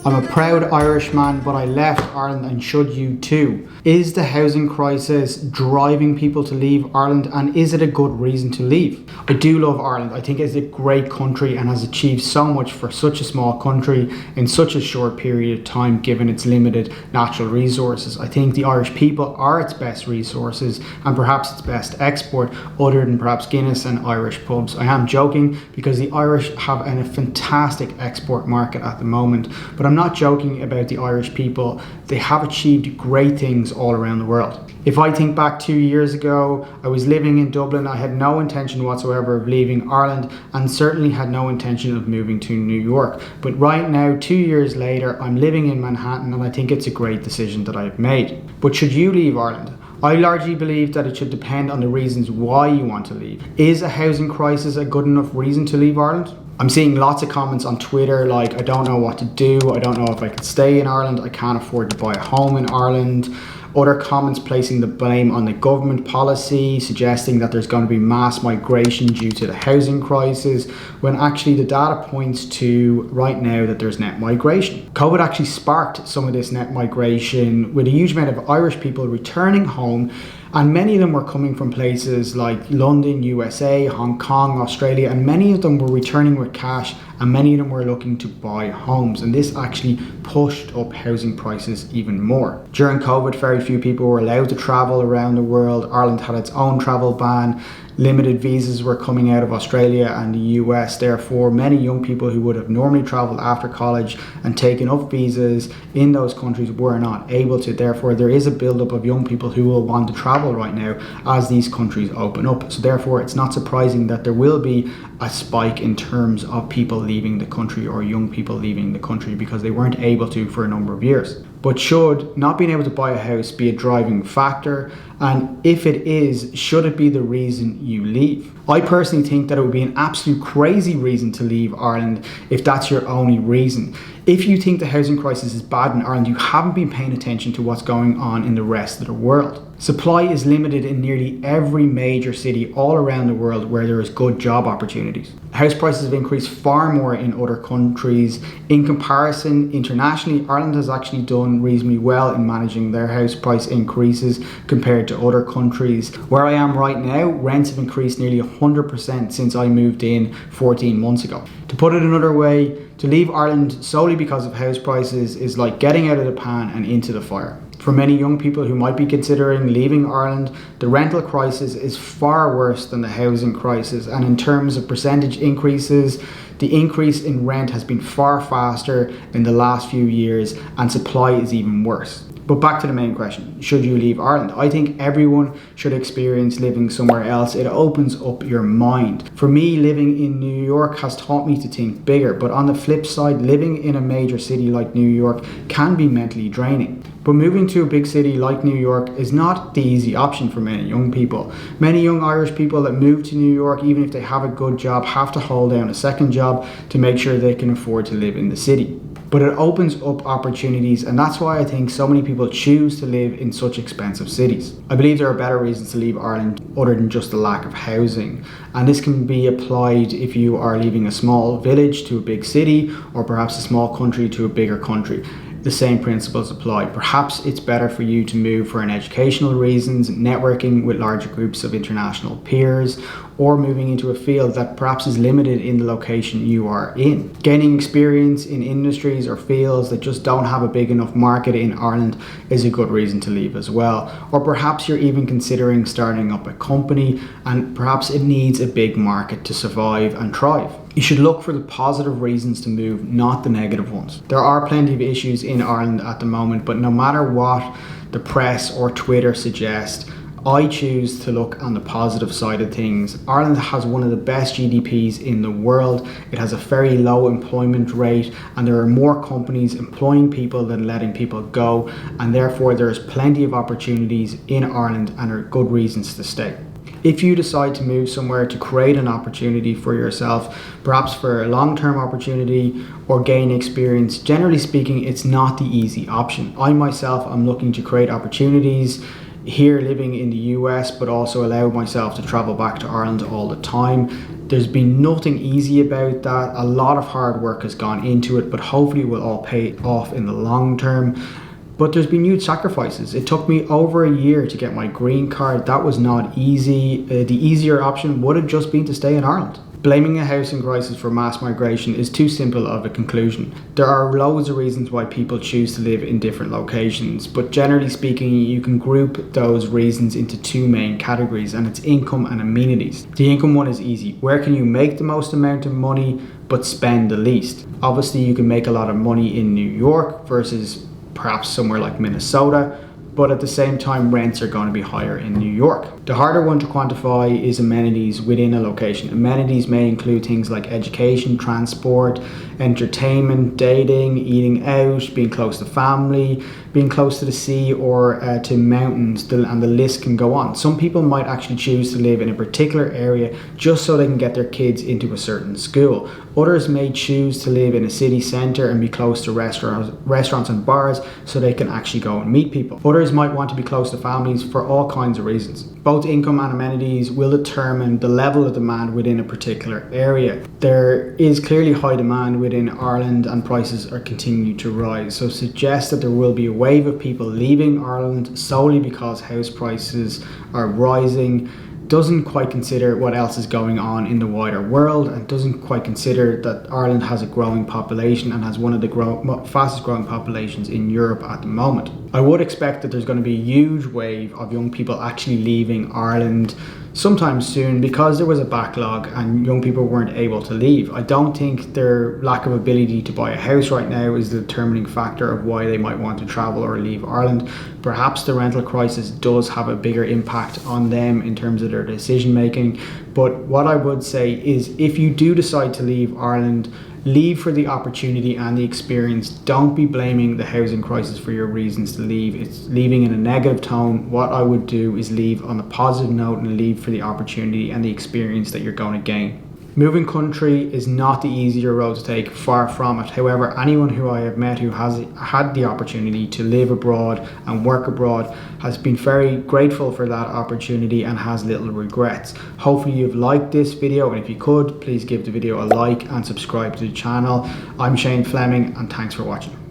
I'm a proud Irishman, but I left Ireland and should you too. Is the housing crisis driving people to leave Ireland, and is it a good reason to leave? I do love Ireland. I think it's a great country and has achieved so much for such a small country in such a short period of time given its limited natural resources. I think the Irish people are its best resources and perhaps its best export, other than perhaps Guinness and Irish pubs. I am joking because the Irish have a fantastic export market at the moment, but I'm not joking about the Irish people. They have achieved great things all around the world. If I think back 2 years ago, I was living in Dublin. I had no intention whatsoever of leaving Ireland and certainly had no intention of moving to New York. But right now, 2 years later, I'm living in Manhattan and I think it's a great decision that I've made. But should you leave Ireland? I largely believe that it should depend on the reasons why you want to leave. Is a housing crisis a good enough reason to leave Ireland? I'm seeing lots of comments on Twitter like, I don't know what to do, I don't know if I could stay in Ireland, I can't afford to buy a home in Ireland. Other comments placing the blame on the government policy, suggesting that there's going to be mass migration due to the housing crisis, when actually the data points to right now that there's net migration. COVID actually sparked some of this net migration with a huge amount of Irish people returning home, and many of them were coming from places like London, USA, Hong Kong, Australia, and many of them were returning with cash, and many of them were looking to buy homes, and this actually pushed up housing prices even more. During COVID, very few people were allowed to travel around the world. Ireland had its own travel ban. Limited visas were coming out of Australia and the US. Therefore, many young people who would have normally traveled after college and taken up visas in those countries were not able to. Therefore, there is a buildup of young people who will want to travel right now as these countries open up. So therefore, it's not surprising that there will be a spike in terms of people leaving the country or young people leaving the country because they weren't able to for a number of years. But should not being able to buy a house be a driving factor? And if it is, should it be the reason you leave? I personally think that it would be an absolute crazy reason to leave Ireland if that's your only reason. If you think the housing crisis is bad in Ireland, you haven't been paying attention to what's going on in the rest of the world. Supply is limited in nearly every major city all around the world where there is good job opportunities. House prices have increased far more in other countries. In comparison, internationally, Ireland has actually done reasonably well in managing their house price increases compared to other countries. Where I am right now, rents have increased nearly 100% since I moved in 14 months ago. To put it another way, to leave Ireland solely because of house prices is like getting out of the pan and into the fire. For many young people who might be considering leaving Ireland, the rental crisis is far worse than the housing crisis, and in terms of percentage increases, the increase in rent has been far faster in the last few years and supply is even worse. But back to the main question, should you leave Ireland? I think everyone should experience living somewhere else. It opens up your mind. For me, living in New York has taught me to think bigger, but on the flip side, living in a major city like New York can be mentally draining. But moving to a big city like New York is not the easy option for many young people. Many young Irish people that move to New York, even if they have a good job, have to hold down a second job to make sure they can afford to live in the city. But it opens up opportunities, and that's why I think so many people choose to live in such expensive cities. I believe there are better reasons to leave Ireland other than just the lack of housing, and this can be applied if you are leaving a small village to a big city, or perhaps a small country to a bigger country. The same principles apply. Perhaps it's better for you to move for an educational reasons, networking with larger groups of international peers, or moving into a field that perhaps is limited in the location you are in. Gaining experience in industries or fields that just don't have a big enough market in Ireland is a good reason to leave as well. Or perhaps you're even considering starting up a company and perhaps it needs a big market to survive and thrive. You should look for the positive reasons to move, not the negative ones. There are plenty of issues in Ireland at the moment, but no matter what the press or Twitter suggest, I choose to look on the positive side of things. Ireland has one of the best GDPs in the world. It has a very low employment rate, and there are more companies employing people than letting people go, and therefore there's plenty of opportunities in Ireland and are good reasons to stay. If you decide to move somewhere to create an opportunity for yourself, perhaps for a long-term opportunity or gain experience, generally speaking, it's not the easy option. I myself am looking to create opportunities here living in the US, but also allow myself to travel back to Ireland all the time. There's been nothing easy about that. A lot of hard work has gone into it, but hopefully it will all pay off in the long term. But there's been huge sacrifices. It took me over a year to get my green card. That was not easy. The easier option would have just been to stay in Ireland. Blaming a housing crisis for mass migration is too simple of a conclusion. There are loads of reasons why people choose to live in different locations, but generally speaking, you can group those reasons into two main categories, and it's income and amenities. The income one is easy. Where can you make the most amount of money but spend the least? Obviously, you can make a lot of money in New York versus perhaps somewhere like Minnesota, but at the same time, rents are going to be higher in New York. The harder one to quantify is amenities within a location. Amenities may include things like education, transport, entertainment, dating, eating out, being close to family, being close to the sea or to mountains, and the list can go on. Some people might actually choose to live in a particular area just so they can get their kids into a certain school. Others may choose to live in a city centre and be close to restaurants and bars so they can actually go and meet people. Others might want to be close to families for all kinds of reasons. Both income and amenities will determine the level of demand within a particular area. There is clearly high demand within Ireland and prices are continuing to rise. So suggest that there will be a wave of people leaving Ireland solely because house prices are rising, doesn't quite consider what else is going on in the wider world, and doesn't quite consider that Ireland has a growing population and has one of the fastest growing populations in Europe at the moment. I would expect that there's going to be a huge wave of young people actually leaving Ireland sometime soon because there was a backlog and young people weren't able to leave. I don't think their lack of ability to buy a house right now is the determining factor of why they might want to travel or leave Ireland. Perhaps the rental crisis does have a bigger impact on them in terms of their decision making. But what I would say is if you do decide to leave Ireland, leave for the opportunity and the experience. Don't be blaming the housing crisis for your reasons to leave. It's leaving in a negative tone. What I would do is leave on a positive note and leave for the opportunity and the experience that you're going to gain. Moving country is not the easier road to take, far from it. However, anyone who I have met who has had the opportunity to live abroad and work abroad has been very grateful for that opportunity and has little regrets. Hopefully you've liked this video, and if you could, please give the video a like and subscribe to the channel. I'm Shane Fleming, and thanks for watching.